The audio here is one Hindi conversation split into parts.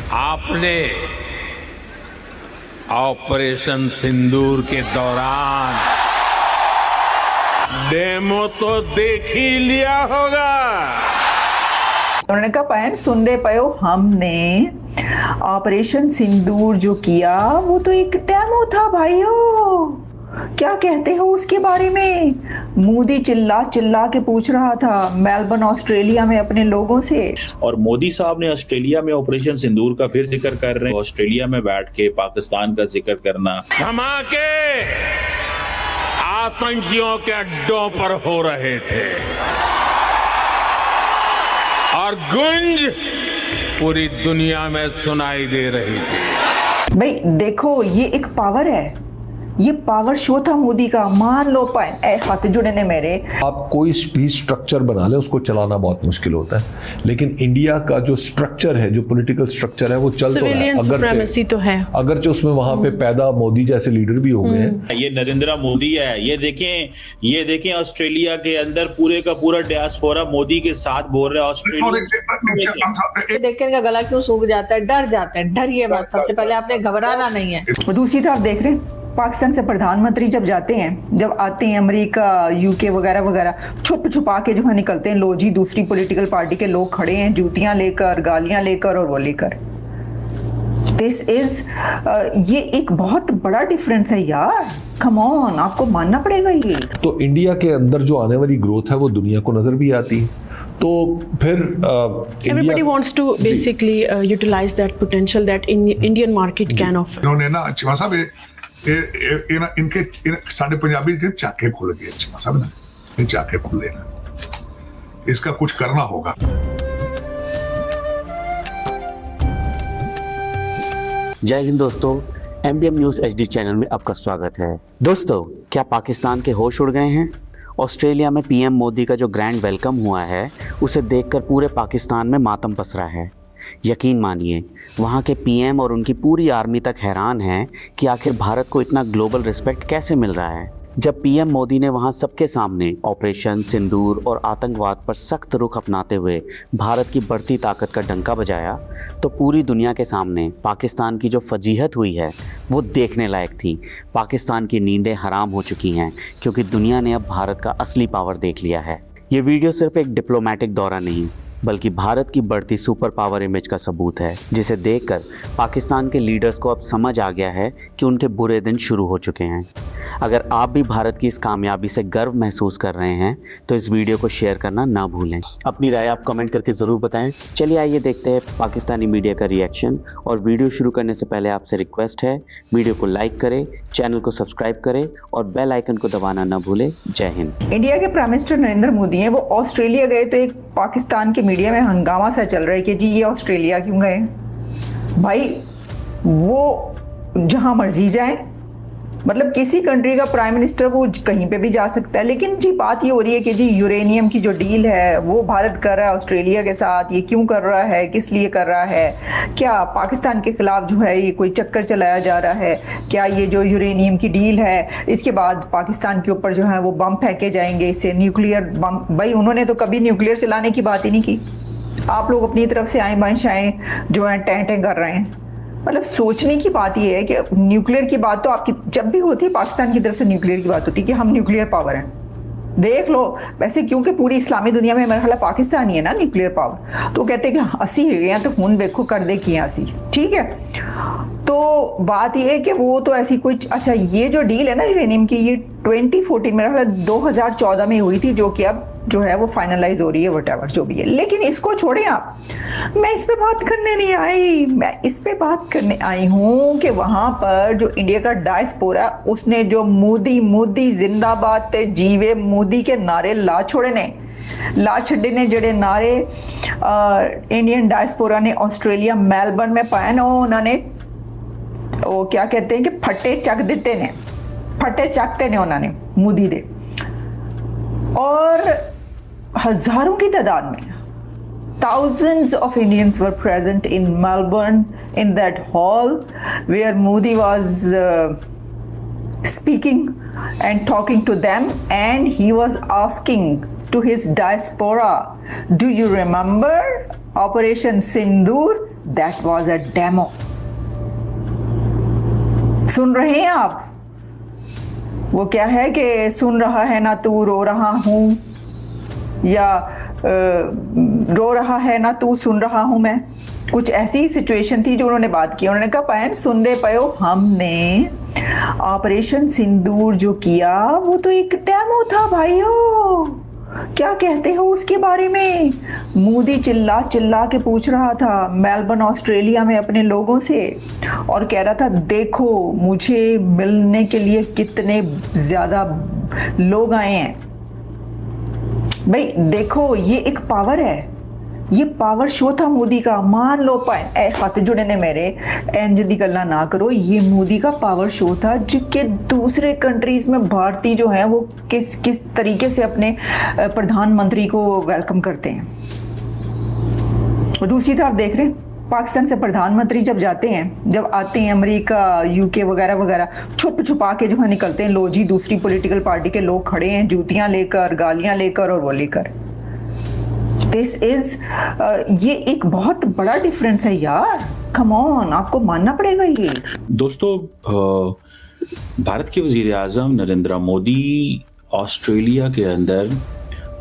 आपने ऑपरेशन सिंदूर के दौरान डेमो तो देख ही लिया होगा। उन्होंने कहा पायन सुन रहे पायो, हमने ऑपरेशन सिंदूर जो किया वो तो एक डेमो था भाइयों। क्या कहते हो उसके बारे में? मोदी चिल्ला चिल्ला के पूछ रहा था मेलबर्न ऑस्ट्रेलिया में अपने लोगों से। और मोदी साहब ने ऑस्ट्रेलिया में ऑपरेशन सिंदूर का फिर जिक्र कर रहे हैं। ऑस्ट्रेलिया में बैठ के पाकिस्तान का जिक्र करना धमाके आतंकियों के अड्डों पर हो रहे थे और गूंज पूरी दुनिया में सुनाई दे रही थी। भाई देखो, ये एक पावर है, ये पावर शो था मोदी का। मान लो पाए हाथ जुड़े ने मेरे। आप कोई भी स्ट्रक्चर बना ले, उसको चलाना बहुत मुश्किल होता है, लेकिन इंडिया का जो स्ट्रक्चर है, जो पॉलिटिकल स्ट्रक्चर है, वो चल तो रहा है। अगरचे उसमें वहां पे पैदा मोदी जैसे लीडर भी हो गए हैं। ये नरेंद्र मोदी है। ये देखें ऑस्ट्रेलिया के अंदर पूरे का पूरा डियास्पोरा मोदी के साथ बोल रहा है। ऑस्ट्रेलिया देख के इनका गला क्यों सूख जाता है? डर जाते हैं। डरिए मत, सबसे पहले आपने घबराना नहीं है। दूसरी तरफ देख रहे हैं, पाकिस्तान से प्रधानमंत्री जब जाते हैं, जब आते हैं अमेरिका, यूके वगैरह वगैरह, छुप छुपा के जो है निकलते हैं। लो जी, दूसरी पॉलिटिकल पार्टी के लोग खड़े हैं जूतियां लेकर, गालियां लेकर और वो लेकर। दिस इज ये एक बहुत बड़ा डिफरेंस है यार। कम ऑन, आपको मानना पड़ेगा ये। तो इंडिया के अंदर जो आने वाली ग्रोथ है वो दुनिया को नजर भी आती है। तो फिर everybody wants to basically utilize that potential that Indian market can offer. इन्होंने ना चिमा साहब इनके साढ़े पंजाबी के चाके खुल गए। चिमा साहब ना ये चाके खुले ना, इसका कुछ करना होगा। जय हिंद दोस्तों, MDM न्यूज HD चैनल में आपका स्वागत है। दोस्तों, क्या पाकिस्तान के होश उड़ गए हैं? ऑस्ट्रेलिया में PM मोदी का जो ग्रैंड वेलकम हुआ है, उसे देखकर पूरे पाकिस्तान में मातम पसरा है। यकीन मानिए, वहाँ के PM और उनकी पूरी आर्मी तक हैरान हैं कि आखिर भारत को इतना ग्लोबल रिस्पेक्ट कैसे मिल रहा है। जब PM मोदी ने वहाँ सबके सामने ऑपरेशन सिंदूर और आतंकवाद पर सख्त रुख अपनाते हुए भारत की बढ़ती ताकत का डंका बजाया, तो पूरी दुनिया के सामने पाकिस्तान की जो फजीहत हुई है वो देखने लायक थी। पाकिस्तान की नींदें हराम हो चुकी हैं, क्योंकि दुनिया ने अब भारत का असली पावर देख लिया है। ये वीडियो सिर्फ एक डिप्लोमेटिक दौरा नहीं, बल्कि भारत की बढ़ती सुपर पावर इमेज का सबूत है, जिसे देखकर पाकिस्तान के लीडर्स को अब समझ आ गया है कि उनके बुरे दिन शुरू हो चुके हैं। अगर आप भी भारत की इस कामयाबी से गर्व महसूस कर रहे हैं तो इस वीडियो को शेयर करना ना भूलें। अपनी राय आप कमेंट करके ज़रूर बताएं। चलिए आइए देखते हैं पाकिस्तानी मीडिया का रिएक्शन। और वीडियो शुरू करने से पहले आपसे रिक्वेस्ट है, वीडियो को लाइक करें, चैनल को सब्सक्राइब करें और बेल आइकन को दबाना ना भूलें। जय हिंद। इंडिया के प्राइम मिनिस्टर नरेंद्र मोदी हैं, वो ऑस्ट्रेलिया गए तो एक पाकिस्तान के मीडिया में हंगामा सा चल रहा है कि जी ये ऑस्ट्रेलिया क्यों गए। भाई वो जहां मर्जी जाए, मतलब किसी कंट्री का प्राइम मिनिस्टर वो कहीं पे भी जा सकता है। लेकिन जी बात ये हो रही है कि जी यूरेनियम की जो डील है वो भारत कर रहा है ऑस्ट्रेलिया के साथ, ये क्यों कर रहा है, किस लिए कर रहा है, क्या पाकिस्तान के खिलाफ जो है ये कोई चक्कर चलाया जा रहा है, क्या ये जो यूरेनियम की डील है इसके बाद पाकिस्तान के ऊपर जो है वो बम फेंके जाएंगे, इससे न्यूक्लियर बम। भाई उन्होंने तो कभी न्यूक्लियर चलाने की बात ही नहीं की। आप लोग अपनी तरफ से आए बाएं जो है टें कर रहे हैं। मतलब सोचने की बात यह है कि न्यूक्लियर की बात तो आपकी जब भी होती है, पाकिस्तान की तरफ से न्यूक्लियर की बात होती है कि हम न्यूक्लियर पावर हैं। देख लो वैसे, क्योंकि पूरी इस्लामी दुनिया में मेरा ख्याल पाकिस्तान ही है ना न्यूक्लियर पावर, तो कहते हैं कि 80 हो गए तो खून देखो कर दे किए 80। ठीक है, तो बात यह है कि वो तो ऐसी कोई, अच्छा ये जो डील है ना यूरेनियम की, ये 2014 मेरा ख्याल 2014 में हुई थी, जो कि अब जो है वो फाइनलाइज हो रही है, व्हाटएवर जो भी है। लेकिन इसको छोड़ें आप, मैं इस पे बात करने नहीं आई। मैं इस पे बात करने आई हूँ कि वहां पर जो इंडिया का डायस्पोरा, उसने जो मोदी मोदी जिंदाबाद ते जीवे मोदी के नारे ला छोड़े ने जड़े नारे इंडियन डायस्पोरा ने ऑस्ट्रेलिया मेलबर्न में पाए ना, उन्होंने वो क्या कहते हैं कि फटे चक दिते ने, फटे चकते ने उन्होंने मोदी दे। और हजारों की तादाद में thousands of Indians were present in Melbourne in that hall where Modi was speaking and talking to them, and he was asking to his diaspora, do you remember Operation Sindoor? That was a demo. सुन रहे हैं आप? वो क्या है कि सुन रहा है ना तू रो रहा हूं, या रो रहा है ना तू सुन रहा हूं मैं। कुछ ऐसी सिचुएशन थी जो उन्होंने बात की। उन्होंने कहा पैन सुन दे पयो, हमने ऑपरेशन सिंदूर जो किया वो तो एक डेमो था भाइयों। क्या कहते हो उसके बारे में? मोदी चिल्ला चिल्ला के पूछ रहा था मेलबर्न ऑस्ट्रेलिया में अपने लोगों से, और कह रहा था देखो मुझे मिलने के लिए कितने ज्यादा लोग आए हैं। भाई देखो, ये एक पावर है, ये पावर शो था मोदी का। मान लो हाथ जुड़े ने मेरे, इंज दी गल्ला ना करो। ये मोदी का पावर शो था जिसके दूसरे कंट्रीज में भारतीय जो हैं वो किस किस तरीके से अपने प्रधानमंत्री को वेलकम करते हैं। और दूसरी तरफ देख रहे हैं पाकिस्तान से प्रधानमंत्री जब जाते हैं, जब आते हैं अमेरिका, यूके वगैरह वगैरह, छुप छुपा के जो है निकलते हैं। लो जी, दूसरी पॉलिटिकल पार्टी के लोग खड़े हैं जूतियां लेकर, गालियां लेकर और वो लेकर। दिस इज ये एक बहुत बड़ा डिफरेंस है यार। कम ऑन, आपको मानना पड़ेगा ये। दोस्तों, भारत के वजीर आजम नरेंद्र मोदी ऑस्ट्रेलिया के अंदर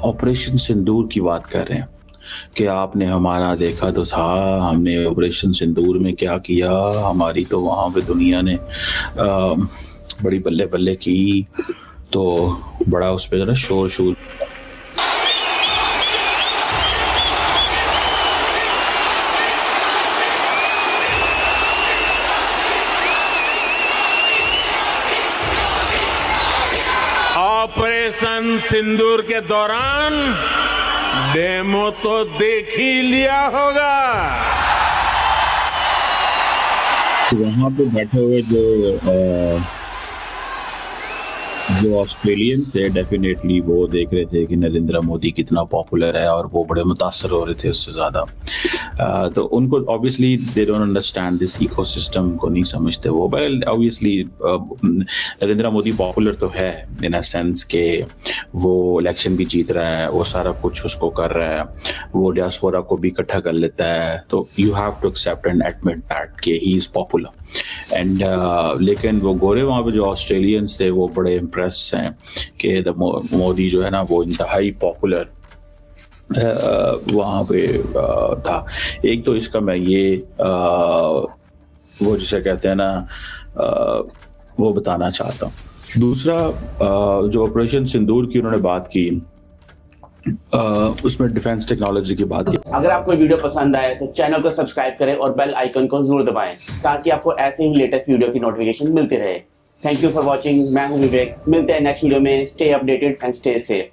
ऑपरेशन सिंदूर की बात कर रहे हैं कि आपने हमारा देखा तो था, हमने ऑपरेशन सिंदूर में क्या किया, हमारी तो वहाँ पे दुनिया ने बड़ी बल्ले बल्ले की, तो बड़ा उस पर जरा शोर शोर। ऑपरेशन सिंदूर के दौरान डेमो तो देख ही लिया होगा। वहां पे बैठे हुए जो ऑस्ट्रेलियंस थे, डेफिनेटली वो देख रहे थे कि नरेंद्र मोदी कितना पॉपुलर है, और वो बड़े मुतासर हो रहे थे उससे ज़्यादा। तो उनको obviously they don't understand this ecosystem को नहीं समझते वो। But obviously Narendra Modi popular तो है इन अ सेंस के वो इलेक्शन भी जीत रहा है, वो सारा कुछ उसको कर रहा है, वो डियास्पोरा को भी इकट्ठा कर लेता है। तो you have to accept and admit that कि ही इज़ पॉपुलर एंड लेकिन वो गोरे वहाँ पे जो ऑस्ट्रेलियंस थे वो बड़े इम्प्रेस हैं कि मोदी जो है ना वो इंतहाई पॉपुलर वहाँ पे था। एक तो इसका मैं ये वो जिसे कहते हैं ना वो बताना चाहता हूँ। दूसरा जो ऑपरेशन सिंदूर की उन्होंने बात की, उसमें डिफेंस टेक्नोलॉजी की बात की। अगर आपको वीडियो पसंद आए तो चैनल को सब्सक्राइब करें और बेल आइकन को जरूर दबाएं ताकि आपको ऐसे ही लेटेस्ट वीडियो की नोटिफिकेशन मिलती रहे। Thank you for watching. मैं हूं विवेक। मिलते हैं नेक्स्ट वीडियो में। Stay updated and stay safe.